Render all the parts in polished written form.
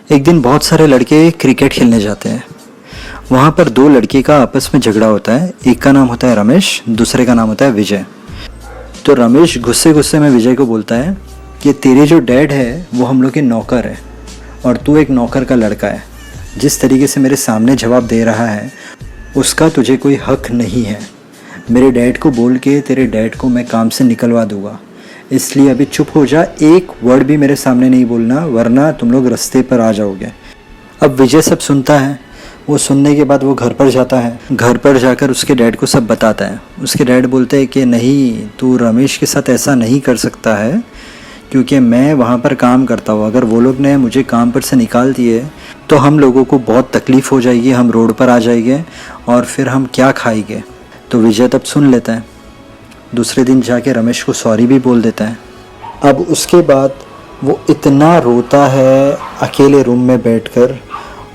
एक दिन बहुत सारे लड़के क्रिकेट खेलने जाते हैं। वहाँ पर दो लड़के का आपस में झगड़ा होता है। एक का नाम होता है रमेश, दूसरे का नाम होता है विजय। तो रमेश गुस्से गुस्से में विजय को बोलता है कि तेरे जो डैड है वो हम लोग के नौकर है और तू एक नौकर का लड़का है। जिस तरीके से मेरे सामने जवाब दे रहा है उसका तुझे कोई हक नहीं है। मेरे डैड को बोल के तेरे डैड को मैं काम से निकलवा दूंगा, इसलिए अभी चुप हो जा, एक वर्ड भी मेरे सामने नहीं बोलना वरना तुम लोग रास्ते पर आ जाओगे। अब विजय सब सुनता है। वो सुनने के बाद वो घर पर जाता है। घर पर जाकर उसके डैड को सब बताता है। उसके डैड बोलते हैं कि नहीं, तू रमेश के साथ ऐसा नहीं कर सकता है क्योंकि मैं वहाँ पर काम करता हूँ। अगर वो लोग ने मुझे काम पर से निकाल दिए तो हम लोगों को बहुत तकलीफ़ हो जाएगी, हम रोड पर आ जाएंगे और फिर हम क्या खाएंगे। तो विजय तब सुन लेता है। दूसरे दिन जाके रमेश को सॉरी भी बोल देता है। अब उसके बाद वो इतना रोता है अकेले रूम में बैठकर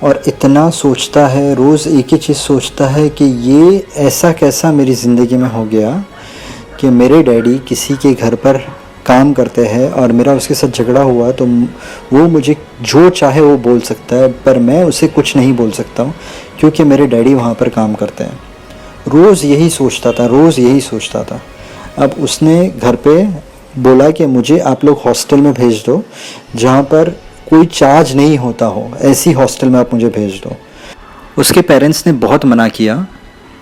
और इतना सोचता है, रोज़ एक ही चीज़ सोचता है कि ये ऐसा कैसा मेरी ज़िंदगी में हो गया कि मेरे डैडी किसी के घर पर काम करते हैं और मेरा उसके साथ झगड़ा हुआ तो वो मुझे जो चाहे वो बोल सकता है, पर मैं उसे कुछ नहीं बोल सकता हूँ क्योंकि मेरे डैडी वहाँ पर काम करते हैं। रोज़ यही सोचता था। अब उसने घर पे बोला कि मुझे आप लोग हॉस्टल में भेज दो जहाँ पर कोई चार्ज नहीं होता हो, ऐसी हॉस्टल में आप मुझे भेज दो। उसके पेरेंट्स ने बहुत मना किया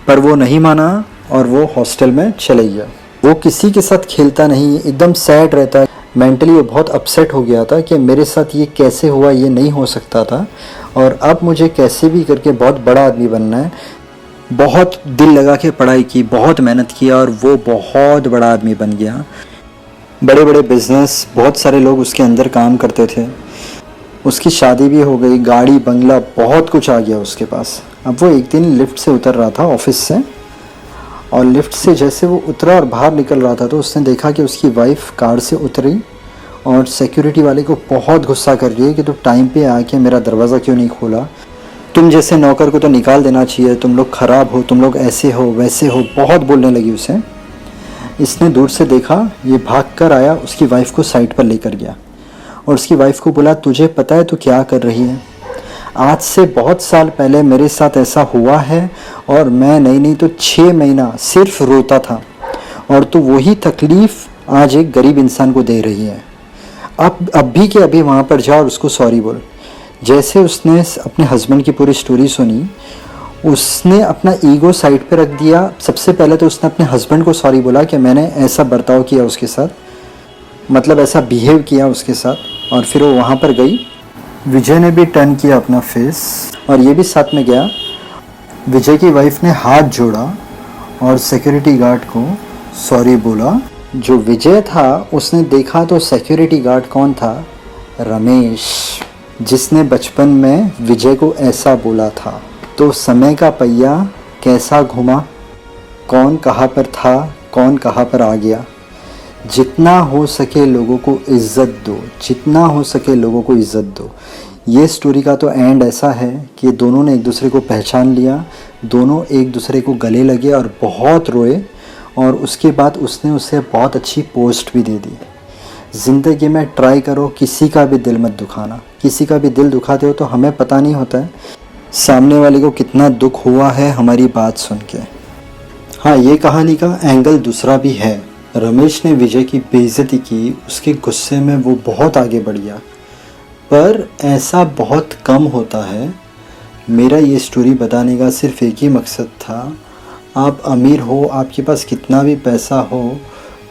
पर वो नहीं माना और वो हॉस्टल में चले गया। वो किसी के साथ खेलता नहीं, एकदम सैड रहता है। मेंटली वो बहुत अपसेट हो गया था कि मेरे साथ ये कैसे हुआ, ये नहीं हो सकता था और अब मुझे कैसे भी करके बहुत बड़ा आदमी बनना है। बहुत दिल लगा के पढ़ाई की, बहुत मेहनत किया और वो बहुत बड़ा आदमी बन गया। बड़े बड़े बिजनेस, बहुत सारे लोग उसके अंदर काम करते थे। उसकी शादी भी हो गई, गाड़ी बंगला बहुत कुछ आ गया उसके पास। अब वो एक दिन लिफ्ट से उतर रहा था ऑफिस से और लिफ्ट से जैसे वो उतरा और बाहर निकल रहा था तो उसने देखा कि उसकी वाइफ कार से उतरी और सिक्योरिटी वाले को बहुत गुस्सा कर रही है कि तुम टाइम पे आके मेरा दरवाज़ा क्यों नहीं खोला, तुम जैसे नौकर को तो निकाल देना चाहिए, तुम लोग ख़राब हो, तुम लोग ऐसे हो वैसे हो, बहुत बोलने लगी उसे। इसने दूर से देखा, ये भाग कर आया, उसकी वाइफ को साइड पर लेकर गया और उसकी वाइफ को बोला तुझे पता है तू क्या कर रही है? आज से बहुत साल पहले मेरे साथ ऐसा हुआ है और मैं नहीं तो 6 महीना सिर्फ रोता था और तू वही तकलीफ़ आज एक गरीब इंसान को दे रही है। अब भी के अभी वहाँ पर जा और उसको सॉरी बोल। जैसे उसने अपने हस्बैंड की पूरी स्टोरी सुनी, उसने अपना ईगो साइड पे रख दिया। सबसे पहले तो उसने अपने हस्बैंड को सॉरी बोला कि मैंने ऐसा बर्ताव किया उसके साथ, मतलब ऐसा बिहेव किया उसके साथ, और फिर वो वहाँ पर गई। विजय ने भी टर्न किया अपना फेस और ये भी साथ में गया। विजय की वाइफ ने हाथ जोड़ा और सिक्योरिटी गार्ड को सॉरी बोला। जो विजय था उसने देखा तो सिक्योरिटी गार्ड कौन था? रमेश, जिसने बचपन में विजय को ऐसा बोला था। तो समय का पहिया कैसा घुमा, कौन कहाँ पर था, कौन कहाँ पर आ गया। जितना हो सके लोगों को इज़्ज़त दो, जितना हो सके लोगों को इज़्ज़त दो। ये स्टोरी का तो एंड ऐसा है कि दोनों ने एक दूसरे को पहचान लिया, दोनों एक दूसरे को गले लगे और बहुत रोए और उसके बाद उसने उसे बहुत अच्छी पोस्ट भी दे दी। ज़िंदगी में ट्राई करो किसी का भी दिल मत दुखाना। किसी का भी दिल दुखाते हो तो हमें पता नहीं होता है सामने वाले को कितना दुख हुआ है हमारी बात सुन के। हाँ, ये कहानी का एंगल दूसरा भी है। रमेश ने विजय की बेइज्जती की, उसके गुस्से में वो बहुत आगे बढ़ गया, पर ऐसा बहुत कम होता है। मेरा ये स्टोरी बताने का सिर्फ एक ही मकसद था, आप अमीर हो, आपके पास कितना भी पैसा हो,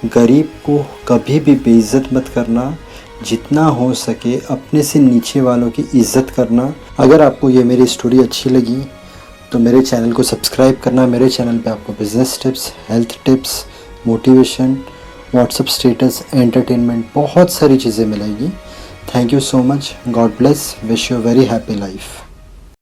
गरीब को कभी भी बेइज्जत मत करना। जितना हो सके अपने से नीचे वालों की इज़्ज़त करना। अगर आपको ये मेरी स्टोरी अच्छी लगी तो मेरे चैनल को सब्सक्राइब करना। मेरे चैनल पे आपको business tips, health tips, motivation, WhatsApp status, entertainment, बहुत सारी चीज़ें मिलेगी। Thank you so much. God bless. Wish you very happy life.